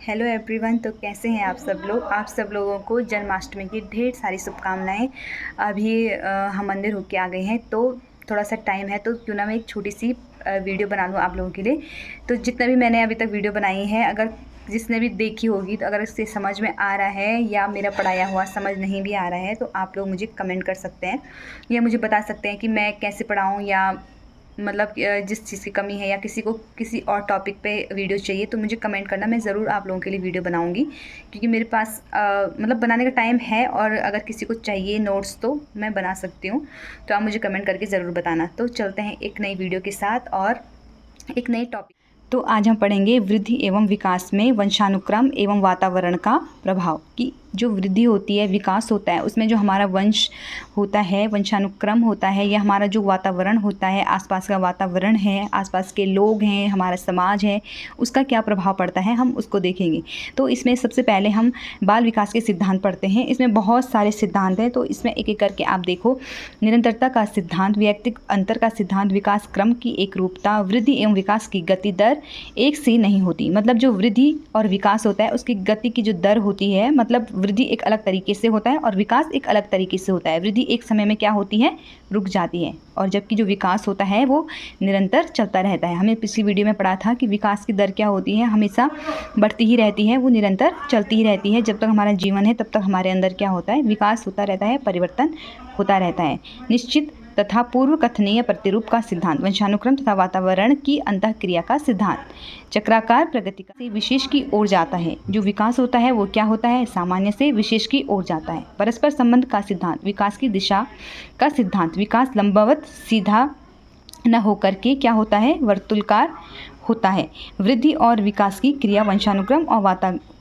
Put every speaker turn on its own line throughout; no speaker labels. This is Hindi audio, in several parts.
Hello everyone. तो कैसे हैं आप सब लोग। आप सब लोगों को जन्माष्टमी की ढेर सारी शुभकामनाएं। अभी हम मंदिर होके आ गए हैं, तो थोड़ा सा टाइम है, तो क्यों ना मैं एक छोटी सी वीडियो बना लूँ आप लोगों के लिए। तो जितना भी मैंने अभी तक वीडियो बनाई है, अगर जिसने भी देखी होगी, तो अगर इससे समझ में आ रहा है या मेरा पढ़ाया हुआ समझ नहीं भी आ रहा है, तो आप लोग मुझे कमेंट कर सकते हैं या मुझे बता सकते हैं कि मैं कैसे पढ़ाऊँ, या मतलब जिस चीज़ की कमी है, या किसी को किसी और टॉपिक पे वीडियो चाहिए तो मुझे कमेंट करना। मैं ज़रूर आप लोगों के लिए वीडियो बनाऊंगी, क्योंकि मेरे पास मतलब बनाने का टाइम है, और अगर किसी को चाहिए नोट्स तो मैं बना सकती हूँ। तो आप मुझे कमेंट करके ज़रूर बताना। तो चलते हैं एक नई वीडियो के साथ और एक नए टॉपिक। तो आज हम पढ़ेंगे वृद्धि एवं विकास में वंशानुक्रम एवं वातावरण का प्रभाव। कि जो वृद्धि होती है, विकास होता है, उसमें जो हमारा वंश होता है, वंशानुक्रम होता है, या हमारा जो वातावरण होता है, आसपास का वातावरण है, आसपास के लोग हैं, हमारा समाज है, उसका क्या प्रभाव पड़ता है, हम उसको देखेंगे। तो इसमें सबसे पहले हम बाल विकास के सिद्धांत पढ़ते हैं। इसमें बहुत सारे सिद्धांत हैं, तो इसमें एक एक करके आप देखो। निरंतरता का सिद्धांत, वैयक्तिक अंतर का सिद्धांत, विकास क्रम की एकरूपता, वृद्धि एवं विकास की गति दर एक सी नहीं होती। मतलब जो वृद्धि और विकास होता है, उसकी गति की जो दर होती है, मतलब वृद्धि एक अलग तरीके से होता है और विकास एक अलग तरीके से होता है। वृद्धि एक समय में क्या होती है, रुक जाती है, और जबकि जो विकास होता है वो निरंतर चलता रहता है। हमें पिछली वीडियो में पढ़ा था कि विकास की दर क्या होती है, हमेशा बढ़ती ही रहती है, वो निरंतर चलती ही रहती है। जब तक हमारा जीवन है तब तक हमारे अंदर क्या होता है, विकास होता रहता है, परिवर्तन होता रहता है। निश्चित तथा पूर्व कथनीय प्रतिरूप का सिद्धांत, वंशानुक्रम तथा वातावरण की अंतःक्रिया का सिद्धांत, चक्राकार प्रगति का से विशेष की ओर जाता है। जो विकास होता है वो क्या होता है, सामान्य से विशेष की ओर जाता है। परस्पर संबंध का सिद्धांत, विकास की दिशा का सिद्धांत, विकास लंबवत सीधा न होकर के क्या होता है, वर्तुलाकार होता है। वृद्धि और विकास की क्रिया वंशानुक्रम और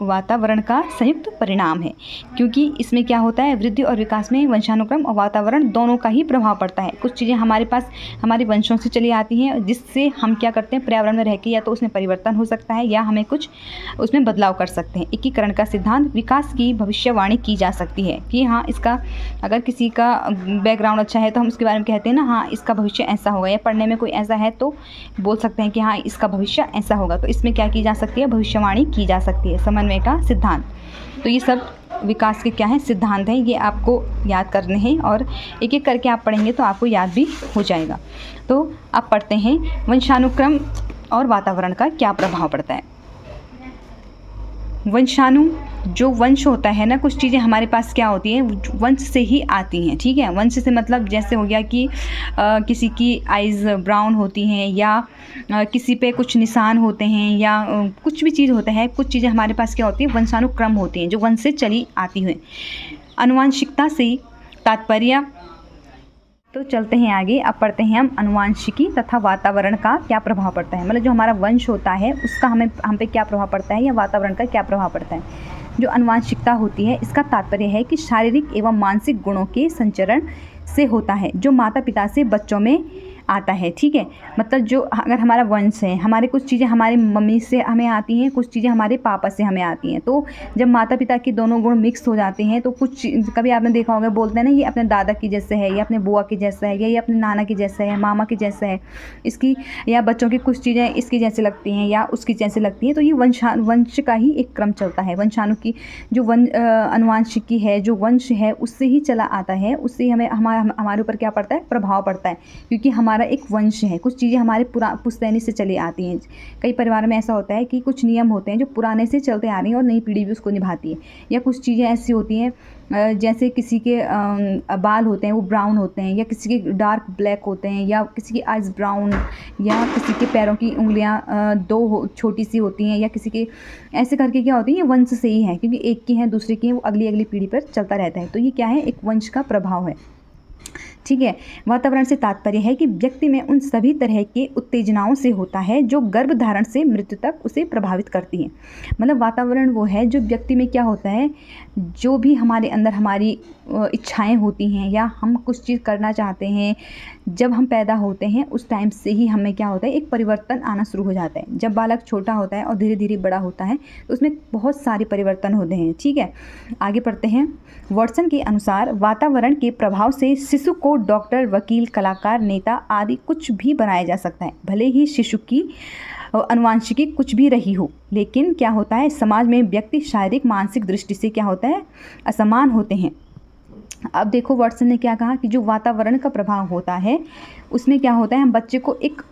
वातावरण का संयुक्त परिणाम है। क्योंकि इसमें क्या होता है, वृद्धि और विकास में वंशानुक्रम और वातावरण दोनों का ही प्रभाव पड़ता है। कुछ चीज़ें हमारे पास हमारे वंशों से चली आती हैं, जिससे हम क्या करते हैं, पर्यावरण में रह के या तो उसमें परिवर्तन हो सकता है या हमें कुछ उसमें बदलाव कर सकते हैं। एकीकरण का सिद्धांत, विकास की भविष्यवाणी की जा सकती है कि हाँ, इसका अगर किसी का बैकग्राउंड अच्छा है तो हम उसके बारे में कहते हैं ना, हाँ इसका भविष्य ऐसा होगा, या पढ़ने में कोई ऐसा है तो बोल सकते हैं कि हाँ इसका भविष्य ऐसा होगा। तो इसमें क्या की जा सकती है, भविष्यवाणी की जा सकती है। समन्वय का सिद्धांत। तो ये सब विकास के क्या हैं, सिद्धांत हैं। ये आपको याद करने हैं और एक एक करके आप पढ़ेंगे तो आपको याद भी हो जाएगा। तो आप पढ़ते हैं, वंशानुक्रम और वातावरण का क्या प्रभाव पड़ता है। जो वंश होता है ना, कुछ चीज़ें हमारे पास क्या होती हैं, वंश से ही आती हैं। ठीक है, वंश से मतलब जैसे हो गया कि किसी की आइज़ ब्राउन होती हैं, या किसी पे कुछ निशान होते हैं, या कुछ भी चीज़ होता है। कुछ चीज़ें हमारे पास क्या होती हैं, वंशानुक्रम होती हैं, जो वंश से चली आती हैं। आनुवंशिकता से तात्पर्य। तो चलते हैं आगे, अब पढ़ते हैं हम आनुवंशिकी तथा वातावरण का क्या प्रभाव पड़ता है। मतलब जो हमारा वंश होता है उसका हम पे क्या प्रभाव पड़ता है, या वातावरण का क्या प्रभाव पड़ता है। जो आनुवंशिकता होती है, इसका तात्पर्य है कि शारीरिक एवं मानसिक गुणों के संचरण से होता है, जो माता पिता से बच्चों में आता है। ठीक है, मतलब जो अगर हमारा वंश है, हमारे कुछ चीज़ें हमारी मम्मी से हमें आती हैं, कुछ चीज़ें हमारे पापा से हमें आती हैं। तो जब माता पिता के दोनों गुण मिक्स हो जाते हैं, तो कुछ कभी आपने देखा होगा, बोलते हैं ना, ये अपने दादा की जैसे है, या अपने बुआ के जैसा है, या ये अपने नाना के जैसा है, मामा के जैसा है इसकी, या बच्चों की कुछ चीज़ें इसकी जैसे लगती हैं या उसकी जैसे लगती हैं। तो ये वंश का ही एक क्रम चलता है। वंशाणु की जो आनुवंशिकी है, जो वंश है, उससे ही चला आता है, उससे हमें हमारे ऊपर क्या पड़ता है, प्रभाव पड़ता है। क्योंकि हमारा एक वंश है, कुछ चीज़ें हमारे पुश्तैनी से चली आती हैं। कई परिवार में ऐसा होता है कि कुछ नियम होते हैं जो पुराने से चलते आ रही हैं और नई पीढ़ी भी उसको निभाती है। या कुछ चीज़ें ऐसी होती हैं, जैसे किसी के बाल होते हैं वो ब्राउन होते हैं, या किसी के डार्क ब्लैक होते हैं, या किसी की आइज़ ब्राउन, या किसी के पैरों की उंगलियां दो छोटी सी होती हैं, या किसी के ऐसे करके क्या होती है, ये वंश से ही है। क्योंकि एक की है दूसरे की है, वो अगली अगली पीढ़ी पर चलता रहता है। तो ये क्या है, एक वंश का प्रभाव है। ठीक है, वातावरण से तात्पर्य है कि व्यक्ति में उन सभी तरह के उत्तेजनाओं से होता है जो गर्भधारण से मृत्यु तक उसे प्रभावित करती हैं। मतलब वातावरण वो है जो व्यक्ति में क्या होता है, जो भी हमारे अंदर हमारी इच्छाएं होती हैं, या हम कुछ चीज़ करना चाहते हैं, जब हम पैदा होते हैं उस टाइम से ही हमें क्या होता है, एक परिवर्तन आना शुरू हो जाता है। जब बालक छोटा होता है और धीरे धीरे बड़ा होता है तो उसमें बहुत सारे परिवर्तन होते हैं। ठीक है, आगे पढ़ते हैं। वॉटसन के अनुसार वातावरण के प्रभाव से शिशु को डॉक्टर, वकील, कलाकार, नेता आदि कुछ भी बनाया जा सकता है। भले ही शिशु की अनुवांशिकी कुछ भी रही हो, लेकिन क्या होता है समाज में व्यक्ति शारीरिक मानसिक दृष्टि से क्या होता है असमान होते हैं। अब देखो वाटसन ने क्या कहा कि जो वातावरण का प्रभाव होता है उसमें क्या होता है, हम बच्चे को एक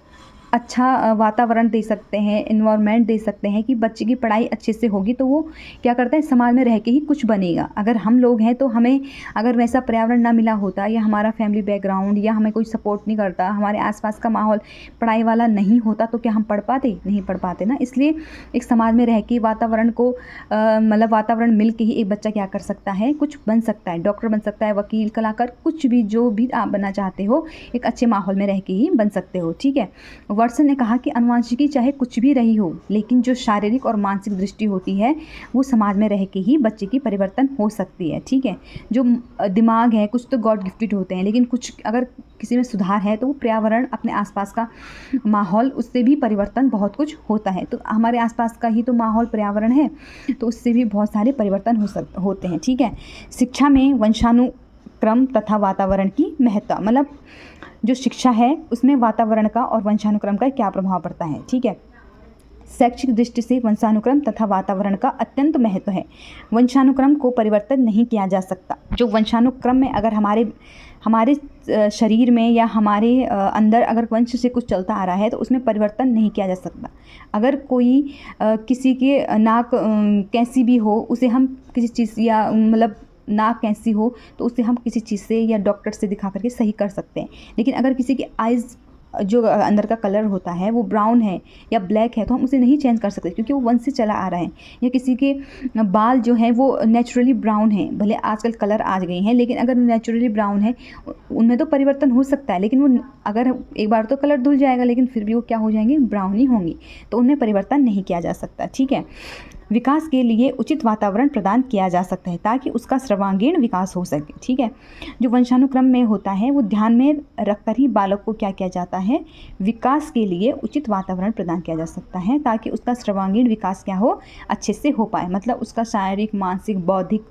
अच्छा वातावरण दे सकते हैं, इन्वायरमेंट दे सकते हैं कि बच्चे की पढ़ाई अच्छे से होगी तो वो क्या करता है समाज में रह के ही कुछ बनेगा। अगर हम लोग हैं तो हमें अगर वैसा पर्यावरण ना मिला होता या हमारा फैमिली बैकग्राउंड या हमें कोई सपोर्ट नहीं करता, हमारे आसपास का माहौल पढ़ाई वाला नहीं होता तो क्या हम पढ़ पाते? नहीं पढ़ पाते ना। इसलिए एक समाज में रह के वातावरण को मतलब वातावरण मिल के ही एक बच्चा क्या कर सकता है, कुछ बन सकता है, डॉक्टर बन सकता है, वकील, कलाकार, कुछ भी जो भी आप बनना चाहते हो एक अच्छे माहौल में रह के ही बन सकते हो। ठीक है, वाटसन ने कहा कि अनुवांशिकी चाहे कुछ भी रही हो, लेकिन जो शारीरिक और मानसिक दृष्टि होती है वो समाज में रह के ही बच्चे की परिवर्तन हो सकती है। ठीक है, जो दिमाग है कुछ तो गॉड गिफ्टेड होते हैं, लेकिन कुछ अगर किसी में सुधार है तो वो पर्यावरण, अपने आसपास का माहौल, उससे भी परिवर्तन बहुत कुछ होता है। तो हमारे आसपास का ही तो माहौल पर्यावरण है, तो उससे भी बहुत सारे परिवर्तन होते हैं। ठीक है, शिक्षा में वंशानुक्रम तथा वातावरण की महत्ता, मतलब जो शिक्षा है उसमें वातावरण का और वंशानुक्रम का क्या प्रभाव पड़ता है। ठीक है, शैक्षिक दृष्टि से वंशानुक्रम तथा वातावरण का अत्यंत महत्व है। वंशानुक्रम को परिवर्तन नहीं किया जा सकता। जो वंशानुक्रम में अगर हमारे शरीर में या हमारे अंदर अगर वंश से कुछ चलता आ रहा है तो उसमें परिवर्तन नहीं किया जा सकता। अगर कोई किसी के नाक कैसी भी हो, उसे हम किसी चीज़ या मतलब नाक कैसी हो तो उसे हम किसी चीज़ से या डॉक्टर से दिखा करके सही कर सकते हैं। लेकिन अगर किसी की आइज़ जो अंदर का कलर होता है वो ब्राउन है या ब्लैक है तो हम उसे नहीं चेंज कर सकते क्योंकि वो वंश से चला आ रहा है। या किसी के बाल जो हैं वो नेचुरली ब्राउन हैं, भले आजकल कलर आ गए हैं, लेकिन अगर नेचुरली ब्राउन है उनमें तो परिवर्तन हो सकता है, लेकिन वो अगर एक बार तो कलर धुल जाएगा लेकिन फिर भी वो क्या हो जाएंगे, ब्राउन ही होंगी, तो उनमें परिवर्तन नहीं किया जा सकता। ठीक है, विकास के लिए उचित वातावरण प्रदान किया जा सकता है ताकि उसका सर्वांगीण विकास हो सके। ठीक है, जो वंशानुक्रम में होता है वो ध्यान में रखकर ही बालक को क्या किया जाता है, विकास के लिए उचित वातावरण प्रदान किया जा सकता है ताकि उसका सर्वांगीण विकास क्या हो, अच्छे से हो पाए। मतलब उसका शारीरिक, मानसिक, बौद्धिक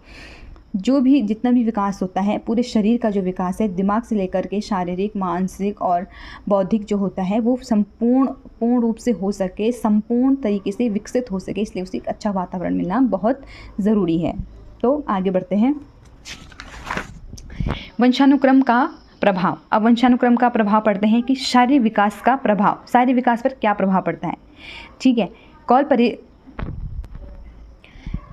जो भी जितना भी विकास होता है, पूरे शरीर का जो विकास है, दिमाग से लेकर के शारीरिक, मानसिक और बौद्धिक जो होता है वो पूर्ण रूप से हो सके, संपूर्ण तरीके से विकसित हो सके, इसलिए उसे एक अच्छा वातावरण मिलना बहुत ज़रूरी है। तो आगे बढ़ते हैं। वंशानुक्रम का प्रभाव। अब वंशानुक्रम का प्रभाव पढ़ते हैं कि शारीरिक विकास का प्रभाव, शारीरिक विकास पर क्या प्रभाव पड़ता है। ठीक है,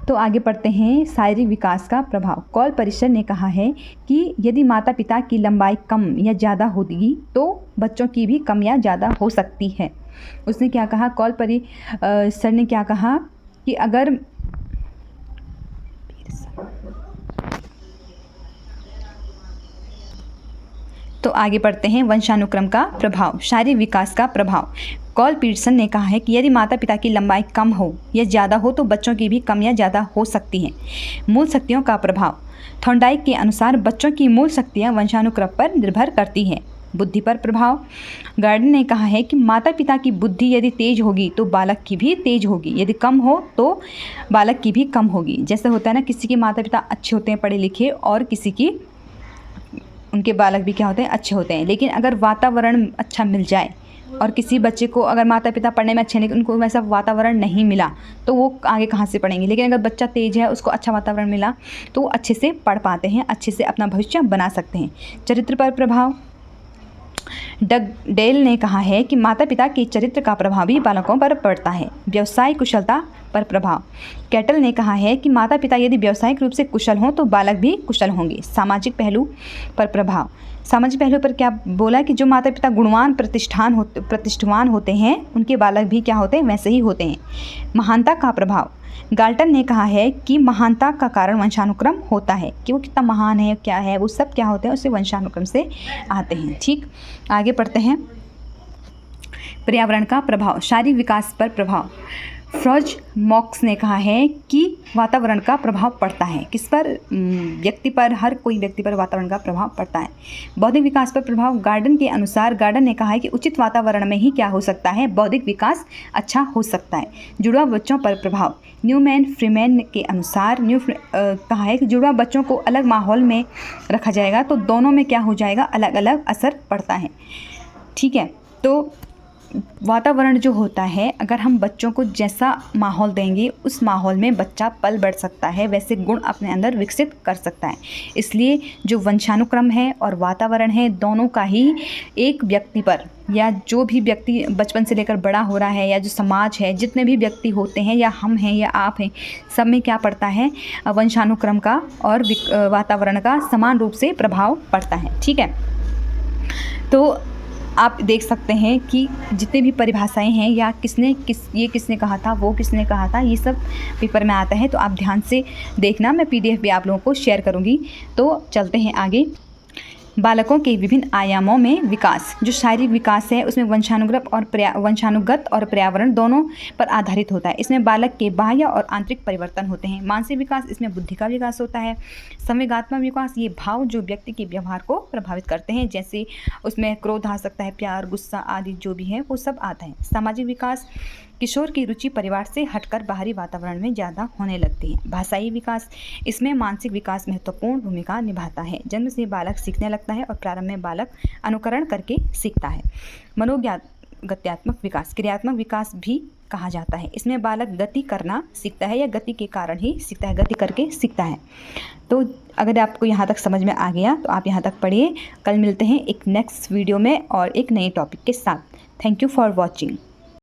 तो आगे पढ़ते हैं शारीरिक विकास का प्रभाव। कॉल परिसर ने कहा है कि यदि माता पिता की लंबाई कम या ज़्यादा होगी तो बच्चों की भी कम या ज़्यादा हो सकती है। उसने क्या कहा, कॉल परिसर ने क्या कहा कि अगर तो आगे पढ़ते हैं वंशानुक्रम का प्रभाव, शारीरिक विकास का प्रभाव। कॉल पीटसन ने कहा है कि यदि माता पिता की लंबाई कम हो या ज़्यादा हो तो बच्चों की भी कम या ज़्यादा हो सकती हैं। मूल शक्तियों का प्रभाव। थॉर्नडाइक के अनुसार बच्चों की मूल शक्तियाँ वंशानुक्रम पर निर्भर करती हैं। बुद्धि पर प्रभाव। गार्डन ने कहा है कि माता पिता की बुद्धि यदि तेज होगी तो बालक की भी तेज होगी, यदि कम हो तो बालक की भी कम होगी। जैसे होता है ना, किसी के माता पिता अच्छे होते हैं, पढ़े लिखे, और किसी की उनके बालक भी क्या होते हैं, अच्छे होते हैं। लेकिन अगर वातावरण अच्छा मिल जाए और किसी बच्चे को अगर माता पिता पढ़ने में अच्छे हैं लेकिन उनको वैसा वातावरण नहीं मिला तो वो आगे कहाँ से पढ़ेंगे। लेकिन अगर बच्चा तेज है, उसको अच्छा वातावरण मिला तो वो अच्छे से पढ़ पाते हैं, अच्छे से अपना भविष्य बना सकते हैं। चरित्र पर प्रभाव। डगडेल ने कहा है कि माता पिता के चरित्र का प्रभाव भी बालकों पर पड़ता है। व्यवसायिक कुशलता पर प्रभाव। कैटल ने कहा है कि माता पिता यदि व्यावसायिक रूप से कुशल हों तो बालक भी कुशल होंगे। सामाजिक पहलू पर प्रभाव। सामाजिक पहलू पर क्या बोला कि जो माता पिता गुणवान प्रतिष्ठावान होते हैं उनके बालक भी क्या होते हैं, वैसे ही होते हैं। महानता का प्रभाव। गाल्टन ने कहा है कि महानता का कारण वंशानुक्रम होता है, कि वो कितना महान है, क्या है, वो सब क्या होते हैं, उससे वंशानुक्रम से आते हैं। ठीक, आगे पढ़ते हैं। पर्यावरण का प्रभाव, शारीरिक विकास पर प्रभाव। फ्रॉज मॉक्स ने कहा है कि वातावरण का प्रभाव पड़ता है। किस पर? व्यक्ति पर, हर कोई व्यक्ति पर वातावरण का प्रभाव पड़ता है। बौद्धिक विकास पर प्रभाव। गार्डन के अनुसार, गार्डन ने कहा है कि उचित वातावरण में ही क्या हो सकता है, बौद्धिक विकास अच्छा हो सकता है। जुड़वा बच्चों पर प्रभाव। न्यूमैन फ्रीमैन के अनुसार कहा है कि जुड़वा बच्चों को अलग माहौल में रखा जाएगा तो दोनों में क्या हो जाएगा, अलग अलग असर पड़ता है। ठीक है, तो वातावरण जो होता है, अगर हम बच्चों को जैसा माहौल देंगे उस माहौल में बच्चा पल बढ़ सकता है, वैसे गुण अपने अंदर विकसित कर सकता है। इसलिए जो वंशानुक्रम है और वातावरण है, दोनों का ही एक व्यक्ति पर, या जो भी व्यक्ति बचपन से लेकर बड़ा हो रहा है, या जो समाज है, जितने भी व्यक्ति होते हैं, या हम हैं या आप हैं, सब में क्या पड़ता है, वंशानुक्रम का और वातावरण का समान रूप से प्रभाव पड़ता है। ठीक है, तो आप देख सकते हैं कि जितने भी परिभाषाएं हैं, या ये किसने कहा था, वो किसने कहा था, ये सब पेपर में आता है। तो आप ध्यान से देखना, मैं PDF भी आप लोगों को शेयर करूँगी। तो चलते हैं आगे। बालकों के विभिन्न आयामों में विकास, जो शारीरिक विकास है उसमें वंशानुगत और पर्यावरण दोनों पर आधारित होता है। इसमें बालक के बाह्य और आंतरिक परिवर्तन होते हैं। मानसिक विकास, इसमें बुद्धि का विकास होता है। संवेगात्मक विकास, ये भाव जो व्यक्ति के व्यवहार को प्रभावित करते हैं, जैसे उसमें क्रोध आ सकता है, प्यार, गुस्सा आदि जो भी है वो सब आता है। सामाजिक विकास, किशोर की रुचि परिवार से हटकर बाहरी वातावरण में ज़्यादा होने लगती है। भाषाई विकास, इसमें मानसिक विकास महत्वपूर्ण भूमिका निभाता है। जन्म से बालक सीखने लगता है और प्रारंभ में बालक अनुकरण करके सीखता है। मनोगत्यात्मक विकास, क्रियात्मक विकास भी कहा जाता है। इसमें बालक गति करना सीखता है, या गति के कारण ही सीखता है, गति करके सीखता है। तो अगर आपको यहाँ तक समझ में आ गया तो आप यहाँ तक पढ़िए। कल मिलते हैं एक नेक्स्ट वीडियो में और एक नए टॉपिक के साथ। Thank you for watching.